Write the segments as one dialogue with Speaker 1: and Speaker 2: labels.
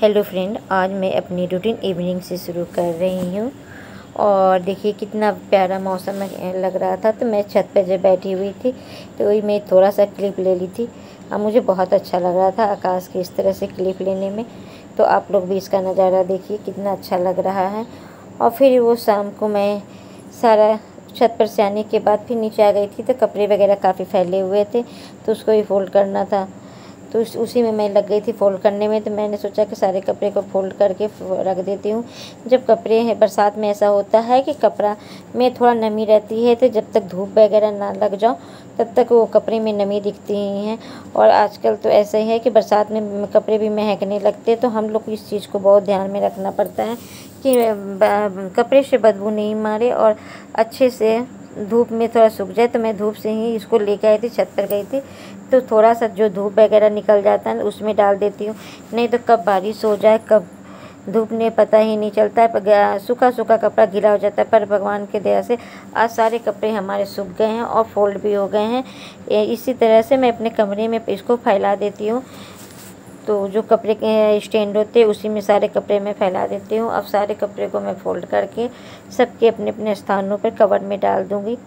Speaker 1: Hello friend, आज मैं अपनी रूटीन इवनिंग से शुरू कर रही हूँ। और देखिए कितना प्यारा मौसम लग रहा था, तो मैं छत पे जब बैठी हुई थी तो वही मैं थोड़ा सा क्लिप ले ली थी। अब मुझे बहुत अच्छा लग रहा था आकाश की इस तरह से क्लिप लेने में। तो आप लोग भी इसका नज़ारा देखिए कितना अच्छा लग रहा है। और फिर वो शाम को मैं सारा छत पर से आने के बाद फिर नीचे आ गई थी, तो कपड़े वगैरह काफ़ी फैले हुए थे तो उसको ही फोल्ड करना था। तो उसी में मैं लग गई थी फोल्ड करने में। तो मैंने सोचा कि सारे कपड़े को फोल्ड करके रख देती हूँ। जब कपड़े हैं बरसात में ऐसा होता है कि कपड़ा में थोड़ा नमी रहती है, तो जब तक धूप वगैरह ना लग जाओ तब तक वो कपड़े में नमी दिखती ही है। और आजकल तो ऐसा ही है कि बरसात में कपड़े भी महकने लगते, तो हम लोग को इस चीज़ को बहुत ध्यान में रखना पड़ता है कि कपड़े से बदबू नहीं मारे और अच्छे से धूप में थोड़ा सूख जाए। तो मैं धूप से ही इसको लेकर आई थी, छत पर गई थी तो थोड़ा सा जो धूप वगैरह निकल जाता है उसमें डाल देती हूँ, नहीं तो कब बारिश हो जाए कब धूप ने पता ही नहीं चलता है। सूखा सूखा कपड़ा गीला हो जाता है। पर भगवान के दया से आज सारे कपड़े हमारे सूख गए हैं और फोल्ड भी हो गए हैं। इसी तरह से मैं अपने कमरे में इसको फैला देती हूँ। तो जो कपड़े के स्टैंड होते हैं उसी में सारे कपड़े मैं फैला देती हूँ। अब सारे कपड़े को मैं फोल्ड करके सबके अपने अपने स्थानों पर कवर में डाल दूँगी।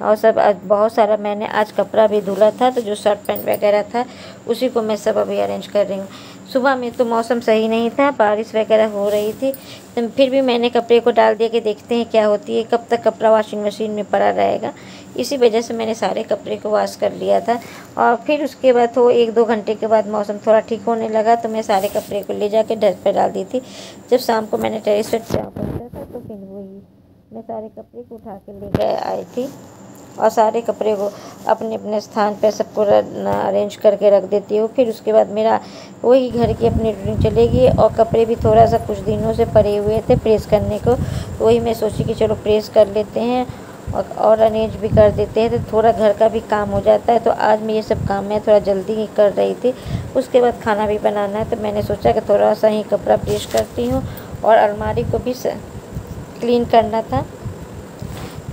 Speaker 1: और सब बहुत सारा मैंने आज कपड़ा भी धुला था, तो जो शर्ट पैंट वगैरह था उसी को मैं सब अभी अरेंज कर रही हूँ। सुबह में तो मौसम सही नहीं था, बारिश वगैरह हो रही थी, तो फिर भी मैंने कपड़े को डाल दिया कि देखते हैं क्या होती है, कब तक कपड़ा वॉशिंग मशीन में पड़ा रहेगा। इसी वजह से मैंने सारे कपड़े को वॉश कर लिया था। और फिर उसके बाद तो 1-2 घंटे के बाद मौसम थोड़ा ठीक होने लगा, तो मैं सारे कपड़े को ले जाके टेरेस पर डाल दी थी। जब शाम को मैंने टेरेस पर पहुँचा था तो फिर वही मैं सारे कपड़े को उठा के ले गए आई थी और सारे कपड़े को अपने अपने स्थान पर सबको अरेंज करके रख देती हूँ। फिर उसके बाद मेरा वही घर की अपनी रूटीन चलेगी। और कपड़े भी थोड़ा सा कुछ दिनों से पड़े हुए थे प्रेस करने को, तो वही मैं सोची कि चलो प्रेस कर लेते हैं और अरेंज भी कर देते हैं, तो थोड़ा घर का भी काम हो जाता है। तो आज मैं ये सब काम मैं थोड़ा जल्दी ही कर रही थी। उसके बाद खाना भी बनाना है, तो मैंने सोचा कि थोड़ा सा ही कपड़ा प्रेस करती हूँ और अलमारी को भी क्लीन करना था।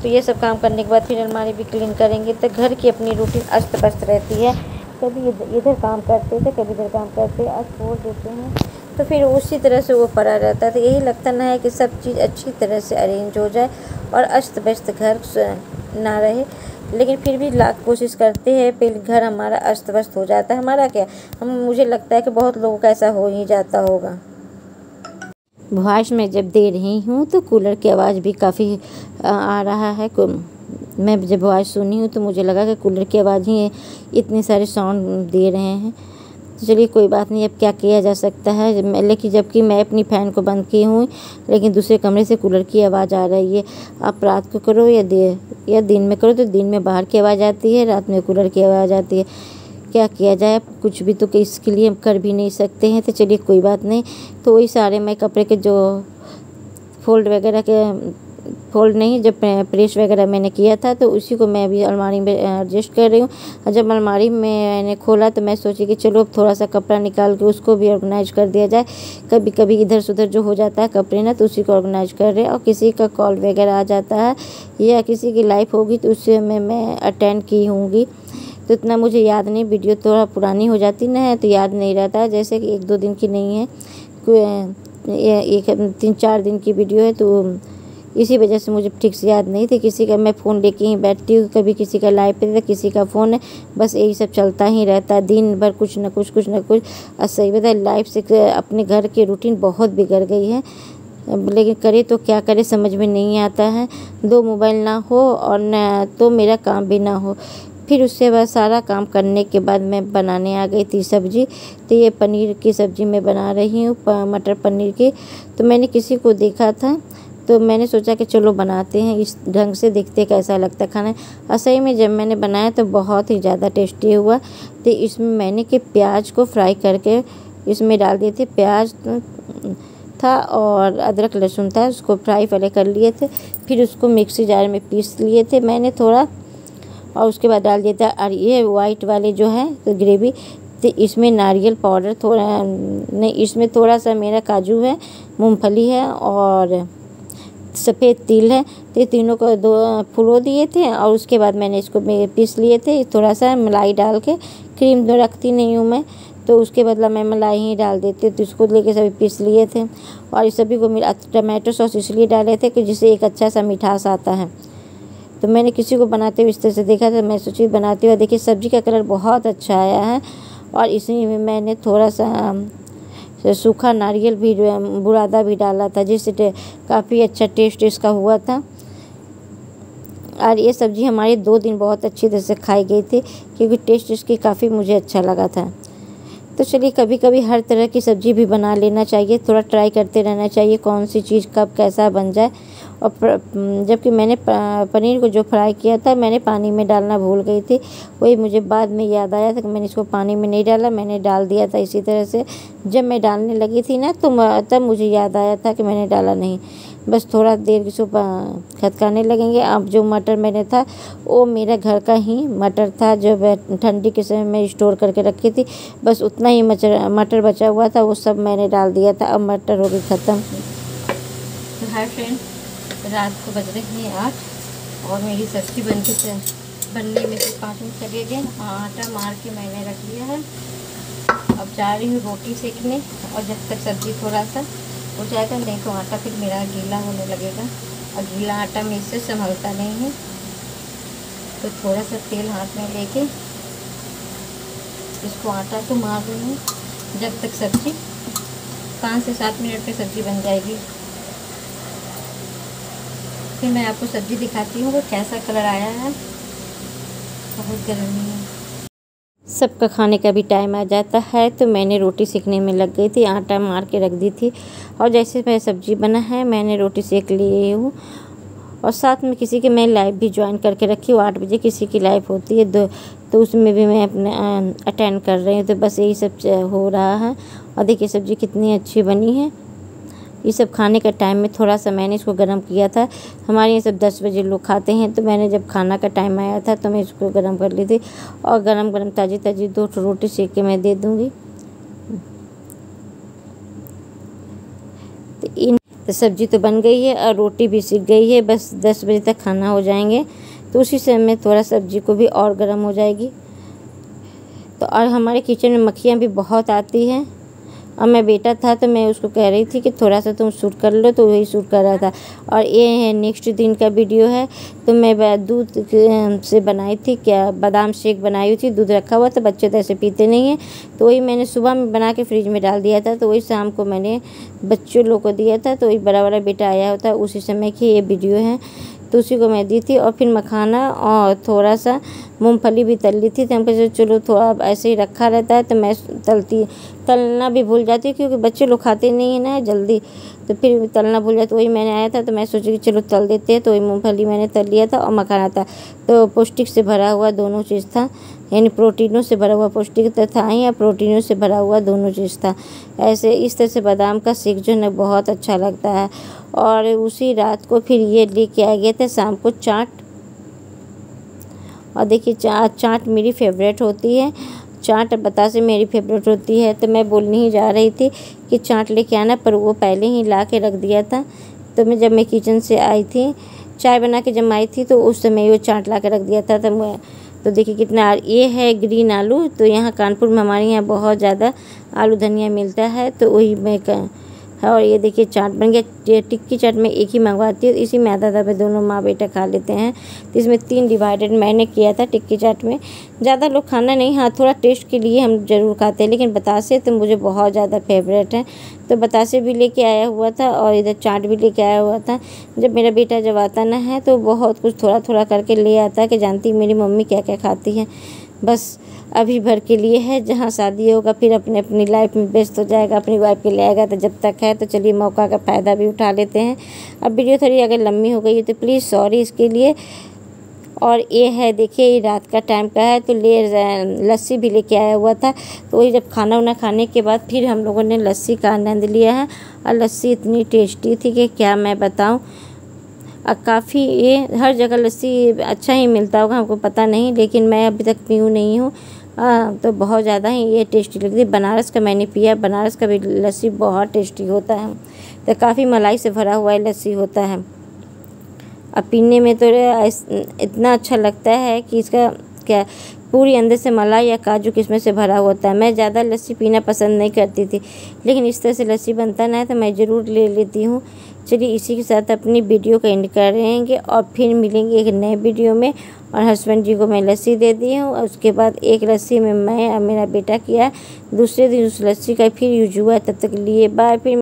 Speaker 1: तो ये सब काम करने के बाद फिर अलमारी भी क्लीन करेंगे। तो घर की अपनी रूटीन अस्त व्यस्त रहती है, कभी इधर काम करते थे कभी इधर काम करते, आज छोड़ देते हैं तो फिर उसी तरह से वो पड़ा रहता है। तो यही लगता ना है कि सब चीज़ अच्छी तरह से अरेंज हो जाए और अस्त व्यस्त घर ना रहे। लेकिन फिर भी लाख कोशिश करते हैं, फिर घर हमारा अस्त व्यस्त हो जाता है। हमारा क्या, मुझे लगता है कि बहुत लोगों का ऐसा हो ही जाता होगा। वॉइस में जब दे रही हूँ तो कूलर की आवाज़ भी काफ़ी आ रहा है। मैं जब वॉइस सुनी हूँ तो मुझे लगा कि कूलर की आवाज़ ही इतने सारे साउंड दे रहे हैं। तो चलिए कोई बात नहीं, अब क्या किया जा सकता है। लेकिन जबकि मैं अपनी फ़ैन को बंद की हूँ, लेकिन दूसरे कमरे से कूलर की आवाज़ आ रही है। आप रात को करो या दिन में करो, तो दिन में बाहर की आवाज़ आती है, रात में कूलर की आवाज़ आती है। क्या किया जाए, कुछ भी तो इसके लिए हम कर भी नहीं सकते हैं। तो चलिए कोई बात नहीं। तो वही सारे मैं कपड़े के जो फोल्ड नहीं, जब प्रेस वगैरह मैंने किया था तो उसी को मैं अभी अलमारी में एडजस्ट कर रही हूँ। और जब अलमारी में मैंने खोला तो मैं सोची कि चलो थोड़ा सा कपड़ा निकाल के उसको भी ऑर्गेनाइज कर दिया जाए। कभी कभी इधर से उधर जो हो जाता है कपड़े ना, तो उसी को ऑर्गेनाइज कर रहे हैं। और किसी का कॉल वगैरह आ जाता है या किसी की लाइफ होगी तो उससे मैं अटेंड की होंगी, तो इतना मुझे याद नहीं। वीडियो थोड़ा पुरानी हो जाती ना है तो याद नहीं रहता है, जैसे कि 1-2 दिन की नहीं है, 3-4 दिन की वीडियो है, तो इसी वजह से मुझे ठीक से याद नहीं थी। किसी का मैं फ़ोन लेके ही बैठती हूँ, कभी किसी का लाइव पे तो किसी का फ़ोन है, बस यही सब चलता ही रहता है दिन भर, कुछ ना कुछ और सही बताए लाइफ से अपने घर की रूटीन बहुत बिगड़ गई है। लेकिन करे तो क्या करे समझ में नहीं आता है। 2 मोबाइल ना हो और न तो मेरा काम भी ना हो। फिर उससे बाद सारा काम करने के बाद मैं बनाने आ गई थी सब्ज़ी। तो ये पनीर की सब्ज़ी मैं बना रही हूँ, मटर पनीर की। तो मैंने किसी को देखा था तो मैंने सोचा कि चलो बनाते हैं, इस ढंग से देखते कैसा लगता है खाना। और सही में जब मैंने बनाया तो बहुत ही ज़्यादा टेस्टी हुआ। तो इसमें मैंने कि प्याज को फ्राई करके इसमें डाल दिए थे। प्याज था और अदरक लहसुन था, उसको फ्राई पहले कर लिए थे, फिर उसको मिक्सी जार में पीस लिए थे मैंने थोड़ा, और उसके बाद डाल दिया था। और ये वाइट वाले जो है तो ग्रेवी, तो इसमें नारियल पाउडर थोड़ा नहीं, इसमें थोड़ा सा मेरा काजू है, मूंगफली है और सफ़ेद तिल है। तो ये तीनों को फुलो दिए थे और उसके बाद मैंने इसको पीस लिए थे। थोड़ा सा मलाई डाल के, क्रीम तो रखती नहीं हूँ मैं, तो उसके बदला मैं मलाई ही डाल देती हूँ। तो इसको लेके सभी पीस लिए थे और इस सभी को मिला टमाटो सॉस इसलिए डाले थे कि जिससे एक अच्छा सा मिठास आता है। तो मैंने किसी को बनाते हुए इस तरह से देखा था, मैं सोची बनाती हूँ। देखिए सब्ज़ी का कलर बहुत अच्छा आया है और इसी में मैंने थोड़ा सा सूखा नारियल भी बुरादा भी डाला था, जिससे काफ़ी अच्छा टेस्ट इसका हुआ था। और ये सब्ज़ी हमारी 2 दिन बहुत अच्छी तरह से खाई गई थी, क्योंकि टेस्ट इसकी काफ़ी मुझे अच्छा लगा था। तो चलिए कभी कभी हर तरह की सब्ज़ी भी बना लेना चाहिए, थोड़ा ट्राई करते रहना चाहिए कौन सी चीज़ कब कैसा बन जाए। और जबकि मैंने पनीर को जो फ्राई किया था मैंने पानी में डालना भूल गई थी, वही मुझे बाद में याद आया था कि मैंने इसको पानी में नहीं डाला, मैंने डाल दिया था। इसी तरह से जब मैं डालने लगी थी ना, तो तब मुझे याद आया था कि मैंने डाला नहीं। बस थोड़ा देर इसको खदकाने लगेंगे। अब जो मटर मैंने था वो मेरा घर का ही मटर था, जो ठंडी के समय में स्टोर करके रखी थी। बस उतना ही मटर बचा हुआ था, वो सब मैंने डाल दिया था। अब मटर हो गई ख़त्म। तो हाय फ्रेंड, रात को बज रहे हैं 8 और मेरी सब्ज़ी बनने में से 5 मिनट चले गए। आटा मार के मैंने रख लिया है। अब जा रही हूँ रोटी सेकने, और जब तक सब्ज़ी थोड़ा सा हो जाएगा, नहीं तो आटा फिर मेरा गीला होने लगेगा और गीला आटा मेरे से संभलता नहीं है। तो थोड़ा सा तेल हाथ में लेके इसको आटा को मार रही हूँ, जब तक सब्ज़ी 5 से 7 मिनट में सब्ज़ी बन जाएगी। फिर मैं आपको सब्ज़ी दिखाती हूँ वो कैसा कलर आया है। बहुत गर्मी है, सबका खाने का भी टाइम आ जाता है। तो मैंने रोटी सेकने में लग गई थी, आटा मार के रख दी थी, और जैसे मैं सब्ज़ी बना है मैंने रोटी सेक ली हूँ। और साथ में किसी के मैं लाइव भी ज्वाइन करके रखी हूँ, 8 बजे किसी की लाइव होती है, तो उसमें भी मैं अपने अटेंड कर रही हूँ। तो बस यही सब हो रहा है। और देखिए सब्ज़ी कितनी अच्छी बनी है। ये सब खाने का टाइम में थोड़ा सा मैंने इसको गर्म किया था। हमारे यहाँ सब 10 बजे लोग खाते हैं, तो मैंने जब खाना का टाइम आया था तो मैं इसको गर्म कर ली थी। और गरम गरम ताज़ी ताज़ी 2 रोटी सेक के मैं दे दूँगी। तो सब्ज़ी तो बन गई है और रोटी भी सीख गई है। बस 10 बजे तक खाना हो जाएंगे, तो उसी समय में थोड़ा सब्ज़ी को भी और गर्म हो जाएगी। तो और हमारे किचन में मक्खियाँ भी बहुत आती हैं। और मैं बेटा था तो मैं उसको कह रही थी कि थोड़ा सा तुम शूट कर लो, तो वही शूट कर रहा था। और ये है नेक्स्ट दिन का वीडियो है। तो मैं दूध से बनाई थी, क्या बादाम शेक बनाई थी, दूध रखा हुआ था, बच्चे तो ऐसे पीते नहीं हैं, तो वही मैंने सुबह में बना के फ्रिज में डाल दिया था। तो वही शाम को मैंने बच्चों लोग को दिया था। तो वही बड़ा वाला बेटा आया होता उसी समय की ये वीडियो है, तो उसी को मैं दी थी। और फिर मखाना और थोड़ा सा मूंगफली भी तल ली थी। तो हम कहे चलो थोड़ा ऐसे ही रखा रहता है, तो मैं तलना भी भूल जाती हूँ, क्योंकि बच्चे लोग खाते नहीं हैं ना जल्दी, तो फिर तलना भूल जाती। वही मैंने आया था तो मैं सोची कि चलो तल देते हैं। तो वही मूंगफली मैंने तल लिया था और मखाना था। तो पौष्टिक से भरा हुआ दोनों चीज़ था, यानी प्रोटीनों से भरा हुआ पौष्टिक तो था ही, या प्रोटीनों से भरा हुआ दोनों चीज़ था। ऐसे इस तरह से बादाम का शेक जो है बहुत अच्छा लगता है। और उसी रात को फिर ये लेके आ गए थे शाम को चाट। और देखिए चाट मेरी फेवरेट होती है, चाट बतासे मेरी फेवरेट होती है। तो मैं बोलने ही जा रही थी कि चाट लेके आना, पर वो पहले ही ला के रख दिया था। तो मैं जब मैं किचन से आई थी, चाय बना के जब आई थी, तो उस समय वो चाट ला के रख दिया था। तो देखिए कितना, ये है ग्रीन आलू। तो यहाँ कानपुर में हमारे यहाँ बहुत ज़्यादा आलू धनिया मिलता है, तो वही मैं और ये देखिए चाट बन गया। टिक्की चाट में एक ही मंगवाती हूँ, इसी में आधा आधा दोनों माँ बेटा खा लेते हैं। तो इसमें 3 डिवाइडेड मैंने किया था टिक्की चाट में। ज़्यादा लोग खाना नहीं, हाँ थोड़ा टेस्ट के लिए हम ज़रूर खाते हैं, लेकिन बतासे तो मुझे बहुत ज़्यादा फेवरेट है। तो बतासे भी लेके आया हुआ था और इधर चाट भी लेके आया हुआ था। जब मेरा बेटा जब आता ना है तो बहुत कुछ थोड़ा थोड़ा करके ले आता है, कि जानती मेरी मम्मी क्या क्या खाती है। बस अभी भर के लिए है, जहाँ शादी होगा फिर अपने अपनी लाइफ में व्यस्त हो जाएगा, अपनी वाइफ के ले आएगा। तो जब तक है तो चलिए मौका का फ़ायदा भी उठा लेते हैं। अब वीडियो थोड़ी अगर लंबी हो गई है तो प्लीज़ सॉरी इसके लिए। और ये है देखिए, ये रात का टाइम का है, तो लस्सी भी लेके आया हुआ था। तो वही जब खाना वाना खाने के बाद फिर हम लोगों ने लस्सी का आनंद लिया है। और लस्सी इतनी टेस्टी थी कि क्या मैं बताऊँ। काफ़ी ये हर जगह लस्सी अच्छा ही मिलता होगा, हमको पता नहीं, लेकिन मैं अभी तक पीऊँ नहीं हूँ। तो बहुत ज़्यादा ही ये टेस्टी लगती। बनारस का मैंने पिया, बनारस का भी लस्सी बहुत टेस्टी होता है। तो काफ़ी मलाई से भरा हुआ लस्सी होता है। अब पीने में तो इतना अच्छा लगता है कि इसका क्या पूरी अंदर से मलाई या काजू किशमिश से भरा होता है। मैं ज़्यादा लस्सी पीना पसंद नहीं करती थी, लेकिन इस तरह से लस्सी बनता ना है तो मैं ज़रूर ले लेती हूँ। चलिए इसी के साथ अपनी वीडियो का एंड करेंगे और फिर मिलेंगे एक नए वीडियो में। और हस्बैंड जी को मैं लस्सी दे दी हूँ और उसके बाद एक लस्सी में मैं और मेरा बेटा किया, दूसरे दिन उस लस्सी का फिर यूज हुआ। तब तक लिए बाय। फिर